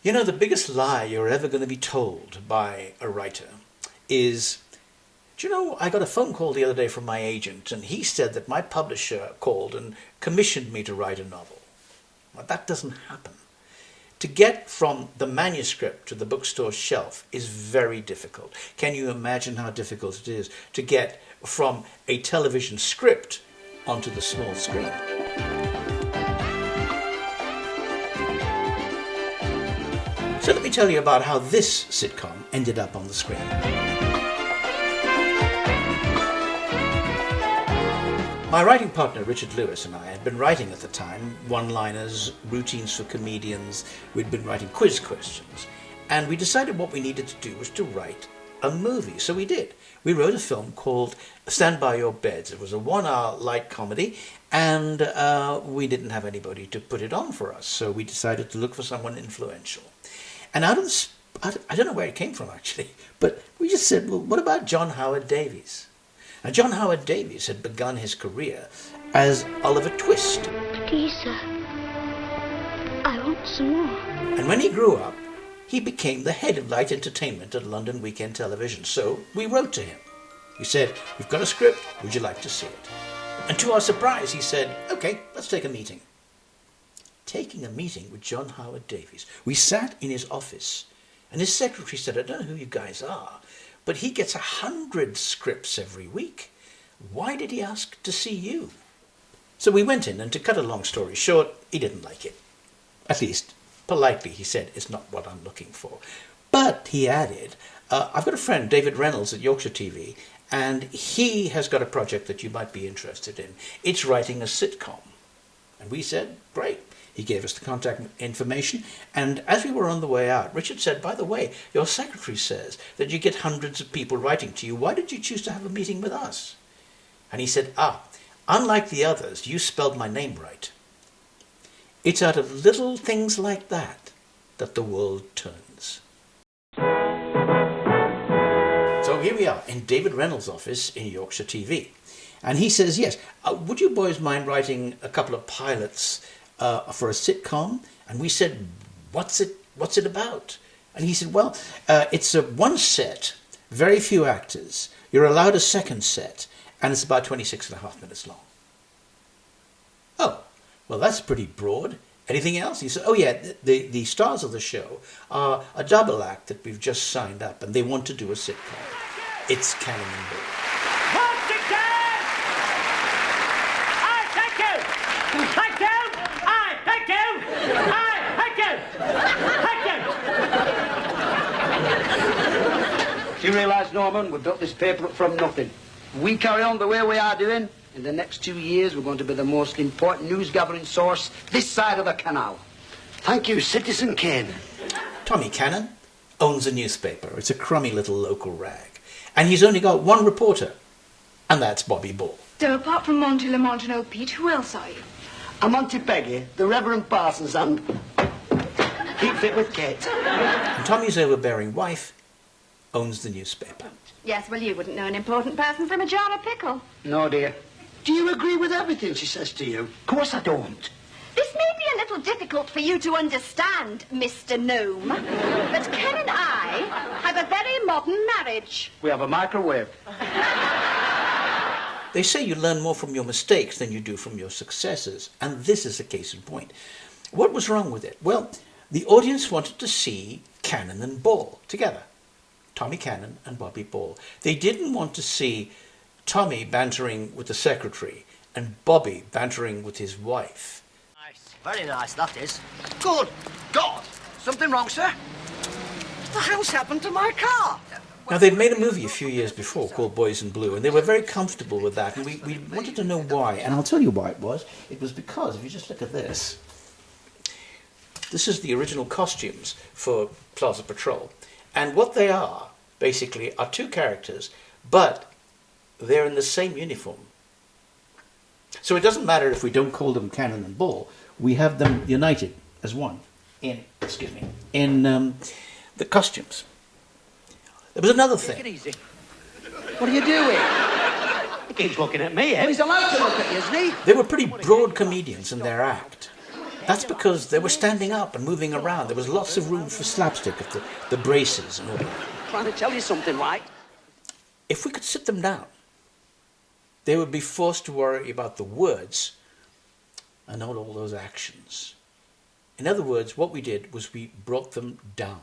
You know, the biggest lie you're ever going to be told by a writer is, do you know, I got a phone call the other day from my agent, and he said that my publisher called and commissioned me to write a novel. Well, that doesn't happen. To get from the manuscript to the bookstore shelf is very difficult. Can you imagine how difficult it is to get from a television script onto the small screen? So let me tell you about how this sitcom ended up on the screen. My writing partner, Richard Lewis, and I had been writing at the time one-liners, routines for comedians. We'd been writing quiz questions. And we decided what we needed to do was to write a movie. So we did. We wrote a film called Stand By Your Beds. It was a 1-hour light comedy, and we didn't have anybody to put it on for us. So we decided to look for someone influential. And out of this, I don't know where it came from actually, but we just said, well, what about John Howard Davies? Now, John Howard Davies had begun his career as Oliver Twist. Please, sir, I want some more. And when he grew up, he became the head of light entertainment at London Weekend Television. So we wrote to him. We said, we've got a script, would you like to see it? And to our surprise, he said, okay, let's take a meeting. Taking a meeting with John Howard Davies. We sat in his office, and his secretary said, I don't know who you guys are, but he gets 100 scripts every week. Why did he ask to see you? So we went in, and to cut a long story short, he didn't like it. At least, politely, he said, it's not what I'm looking for. But, he added, I've got a friend, David Reynolds at Yorkshire TV, and he has got a project that you might be interested in. It's writing a sitcom. And we said, great. He gave us the contact information, and as we were on the way out, Richard said, by the way, your secretary says that you get hundreds of people writing to you. Why did you choose to have a meeting with us? And he said, unlike the others, you spelled my name right. It's out of little things like that that the world turns. So here we are in David Reynolds' office in Yorkshire TV. And he says, yes, would you boys mind writing a couple of pilots for a sitcom? And we said, what's it about? And he said, well, it's one set, very few actors. You're allowed a second set, and it's about 26.5 minutes long. Oh, well, that's pretty broad. Anything else? He said, oh yeah, the stars of the show are a double act that we've just signed up, and they want to do a sitcom. It's Cannon and Ball. Do you realise, Norman, we built this paper up from nothing. If we carry on the way we are doing, in the next 2 years, we're going to be the most important news-gathering source this side of the canal. Thank you, Citizen Kane. Tommy Cannon owns a newspaper. It's a crummy little local rag. And he's only got one reporter, and that's Bobbby Ball. So apart from Monty Lamont and old Pete, who else are you? I'm Auntie Peggy, the Reverend Parsons, and keep fit with Kate. And Tommy's overbearing wife owns the newspaper. Yes, well, you wouldn't know an important person from a jar of pickle. No, dear. Do you agree with everything she says to you? Of course I don't. This may be a little difficult for you to understand, Mr. Gnome, but Ken and I have a very modern marriage. We have a microwave. They say you learn more from your mistakes than you do from your successes, and this is a case in point. What was wrong with it? Well, the audience wanted to see Cannon and Ball together. Tommy Cannon and Bobbby Ball. They didn't want to see Tommy bantering with the secretary and Bobbby bantering with his wife. Nice. Very nice, that is. Good God! Something wrong, sir? What the hell's happened to my car? Now, they'd made a movie a few years before called Boys in Blue, and they were very comfortable with that, and we wanted to know why. And I'll tell you why it was. It was because, if you just look at this, this is the original costumes for Plaza Patrol. And what they are, basically, are two characters, but they're in the same uniform. So it doesn't matter if we don't call them Cannon and Ball. We have them united as one in the costumes. There was another thing. Take it easy. What are you doing? He keeps looking at me, eh? Well, he's allowed to look at you, isn't he? They were pretty broad comedians in their act. That's because they were standing up and moving around. There was lots of room for slapstick of the braces and all that. Trying to tell you something, right? If we could sit them down, they would be forced to worry about the words and not all those actions. In other words, what we did was we brought them down.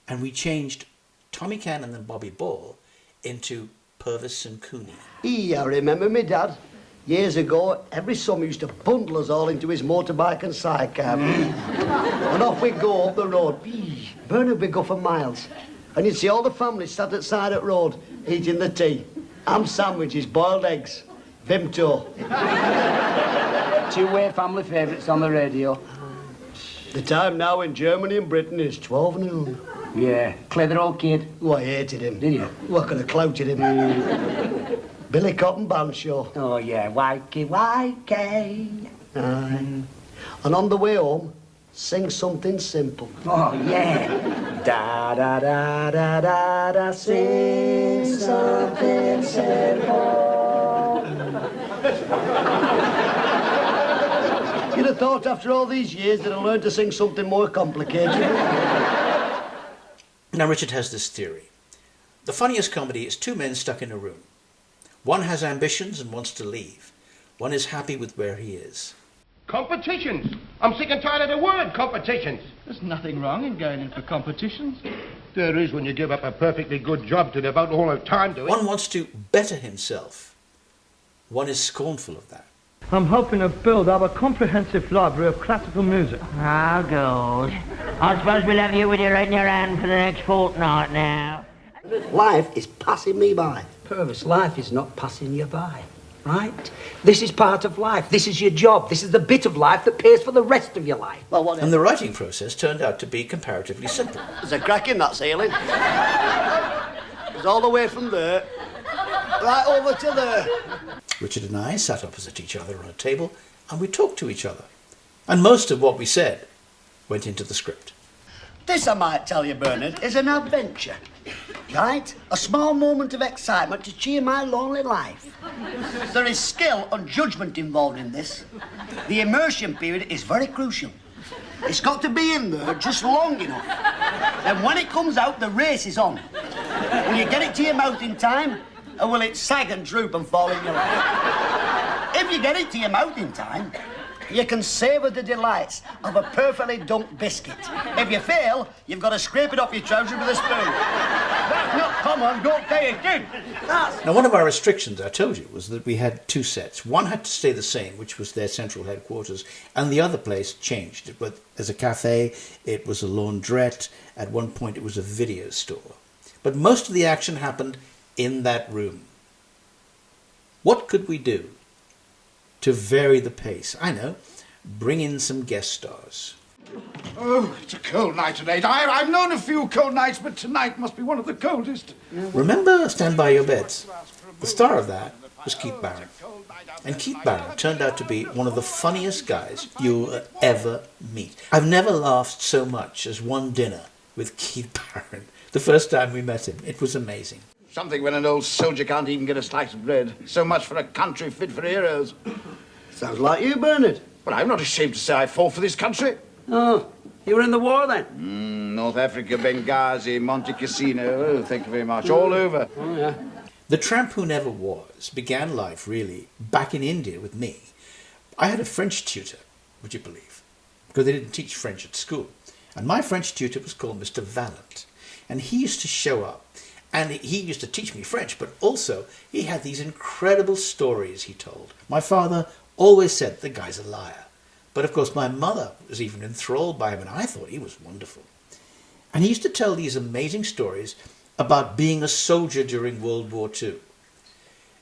And we changed Tommy Cannon and Bobbie Ball into Purvis and Cooney. I remember me dad. Years ago, every summer used to bundle us all into his motorbike and sidecar. And off we'd go up the road. Bernard would go for miles. And you'd see all the families sat at side of the road, eating the tea. Ham sandwiches, boiled eggs, Vimto. Two-way family favourites on the radio. The time now in Germany and Britain is 12 noon. Yeah, clever old kid. Oh, I hated him. Did you? What could have clouted him? Billy Cotton Band Show. Oh, yeah, YK. Aye. And on the way home, sing something simple. Oh, yeah. Da da da da da da, sing something simple. You'd have thought after all these years that I learned to sing something more complicated. Now, Richard has this theory. The funniest comedy is two men stuck in a room. One has ambitions and wants to leave. One is happy with where he is. Competitions. I'm sick and tired of the word competitions. There's nothing wrong in going in for competitions. There is when you give up a perfectly good job to devote all of time to it. One wants to better himself. One is scornful of that. I'm hoping to build up a comprehensive library of classical music. Oh, good. I suppose we'll have you with your head in your hand for the next fortnight now. Life is passing me by. Purvis, life is not passing you by, right? This is part of life. This is your job. This is the bit of life that pays for the rest of your life. Well, what And the writing process turned out to be comparatively simple. There's a crack in that ceiling. It's all the way from there, right over to there. Richard and I sat opposite each other on a table and we talked to each other. And most of what we said went into the script. This, I might tell you, Bernard, is an adventure, right? A small moment of excitement to cheer my lonely life. There is skill and judgment involved in this. The immersion period is very crucial. It's got to be in there just long enough. And when it comes out, the race is on. Will you get it to your mouth in time, or will it sag and droop and fall in your lap? If you get it to your mouth in time, you can savour the delights of a perfectly dunked biscuit. If you fail, you've got to scrape it off your trousers with a spoon. That's not common, don't say it did. Now, one of our restrictions, I told you, was that we had two sets. One had to stay the same, which was their central headquarters, and the other place changed. It was as a cafe, it was a laundrette, at one point it was a video store. But most of the action happened in that room. What could we do to vary the pace? I know, bring in some guest stars. Oh, it's a cold night tonight. I've known a few cold nights, but tonight must be one of the coldest. Remember Stand By Your Beds? The star of that was Keith Barron. And Keith Barron turned out to be one of the funniest guys you'll ever meet. I've never laughed so much as one dinner with Keith Barron. The first time we met him, it was amazing. Something when an old soldier can't even get a slice of bread. So much for a country fit for heroes. Sounds like you, Bernard. Well, I'm not ashamed to say I fought for this country. Oh, you were in the war then? North Africa, Benghazi, Monte Cassino. Oh, thank you very much. All over. Oh, yeah. The tramp who never was began life, really, back in India with me. I had a French tutor, would you believe? Because they didn't teach French at school. And my French tutor was called Mr. Vallant. And he used to show up. And he used to teach me French, but also he had these incredible stories he told. My father always said, the guy's a liar. But of course my mother was even enthralled by him, and I thought he was wonderful. And he used to tell these amazing stories about being a soldier during World War II.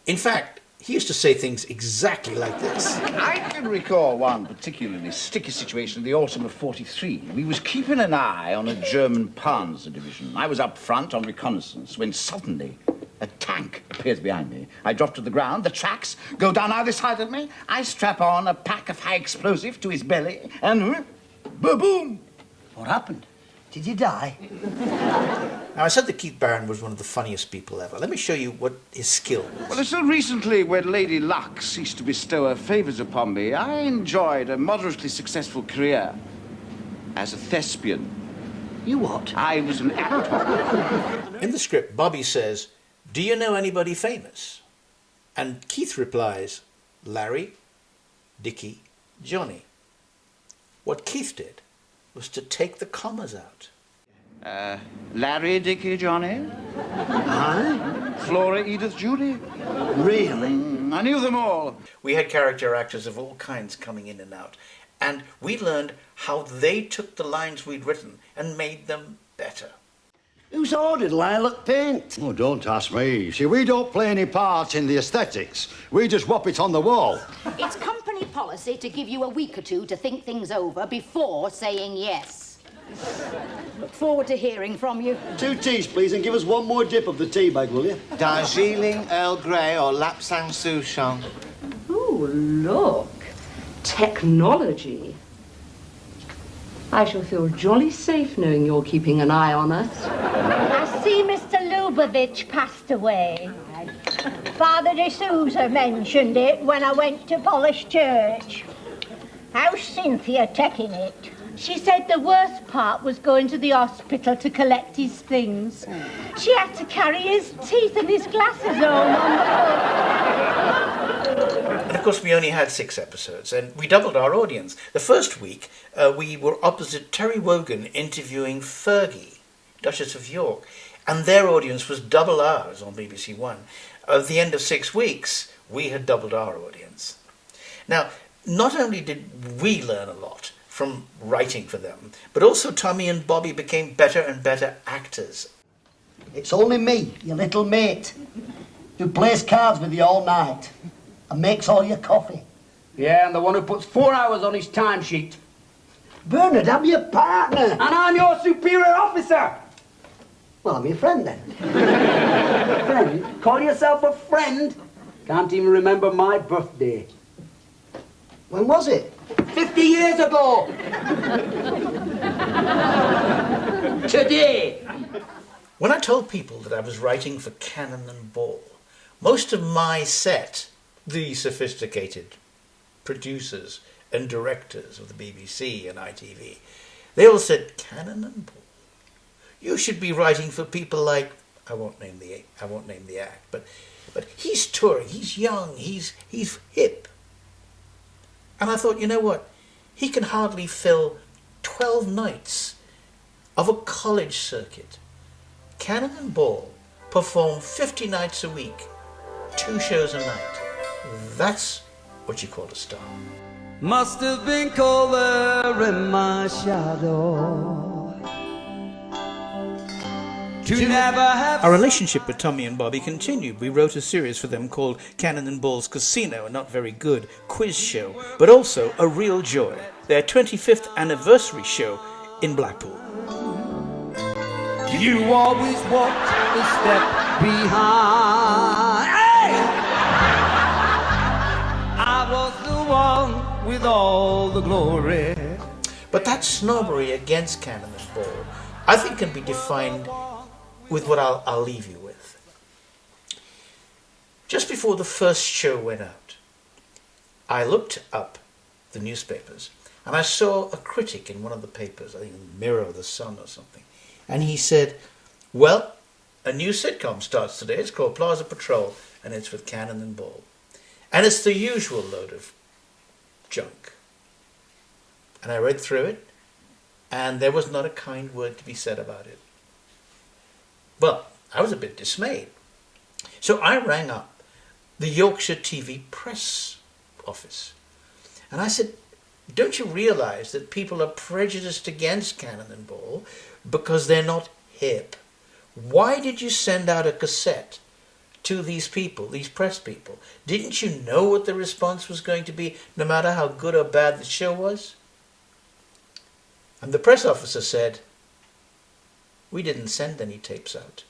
In fact, he used to say things exactly like this. I can recall one particularly sticky situation in the autumn of '43. We was keeping an eye on a German Panzer division. I was up front on reconnaissance when suddenly a tank appears behind me. I drop to the ground, the tracks go down either side of me. I strap on a pack of high explosive to his belly and boom! What happened? Did he die? Now, I said that Keith Barron was one of the funniest people ever. Let me show you what his skill was. Well, until recently, when Lady Luck ceased to bestow her favours upon me, I enjoyed a moderately successful career as a thespian. You what? I was an actor. In the script, Bobbie says, "Do you know anybody famous?" And Keith replies, "Larry, Dickie, Johnny." What Keith did was to take the commas out. Larry, Dickie, Johnny. Aye? Flora, Edith, Judy. Really? I knew them all. We had character actors of all kinds coming in and out, and we learned how they took the lines we'd written and made them better. Who's ordered lilac paint? Oh, don't ask me. See, we don't play any part in the aesthetics. We just whop it on the wall. It's company policy to give you a week or two to think things over before saying yes. Look forward to hearing from you. 2 teas, please, and give us 1 more dip of the tea bag, will you? Darjeeling, Earl Grey, or Lapsang Souchong. Oh, look. Technology. I shall feel jolly safe knowing you're keeping an eye on us. I see Mr. Lubavitch passed away. Father D'Souza mentioned it when I went to Polish Church. How's Cynthia taking it? She said the worst part was going to the hospital to collect his things. She had to carry his teeth and his glasses home on the foot. And of course, we only had 6 episodes, and we doubled our audience. The first week, we were opposite Terry Wogan interviewing Fergie, Duchess of York, and their audience was double ours on BBC One. At the end of 6 weeks, we had doubled our audience. Now, not only did we learn a lot from writing for them, but also Tommy and Bobbie became better and better actors. It's only me, your little mate, who plays cards with you all night and makes all your coffee. Yeah, and the one who puts 4 hours on his timesheet. Bernard, I'm your partner. And I'm your superior officer. Well, I'm your friend then. Friend? Call yourself a friend? Can't even remember my birthday. When was it? 50 years ago. Today. When I told people that I was writing for Cannon and Ball, most of my set, the sophisticated producers and directors of the BBC and ITV, they all said, "Cannon and Ball, you should be writing for people like," I won't name the act, but he's touring, he's young, he's hip. And I thought, you know what? He can hardly fill 12 nights of a college circuit. Cannon and Ball perform 50 nights a week, 2 shows a night. That's what you call a star. Must have been colder in my shadow. Our relationship with Tommy and Bobbie continued. We wrote a series for them called Cannon and Ball's Casino, a not very good quiz show, but also a real joy, their 25th anniversary show in Blackpool. You always walked a step behind. Hey! I was the one with all the glory. But that snobbery against Cannon and Ball, I think, can be defined with what I'll leave you with. Just before the first show went out, I looked up the newspapers and I saw a critic in one of the papers, I think Mirror of the Sun or something, and he said, "Well, a new sitcom starts today. It's called Plaza Patrol and it's with Cannon and Ball. And it's the usual load of junk." And I read through it and there was not a kind word to be said about it. Well, I was a bit dismayed. So I rang up the Yorkshire TV press office. And I said, "Don't you realise that people are prejudiced against Cannon and Ball because they're not hip? Why did you send out a cassette to these people, these press people? Didn't you know what the response was going to be, no matter how good or bad the show was?" And the press officer said, "We didn't send any tapes out."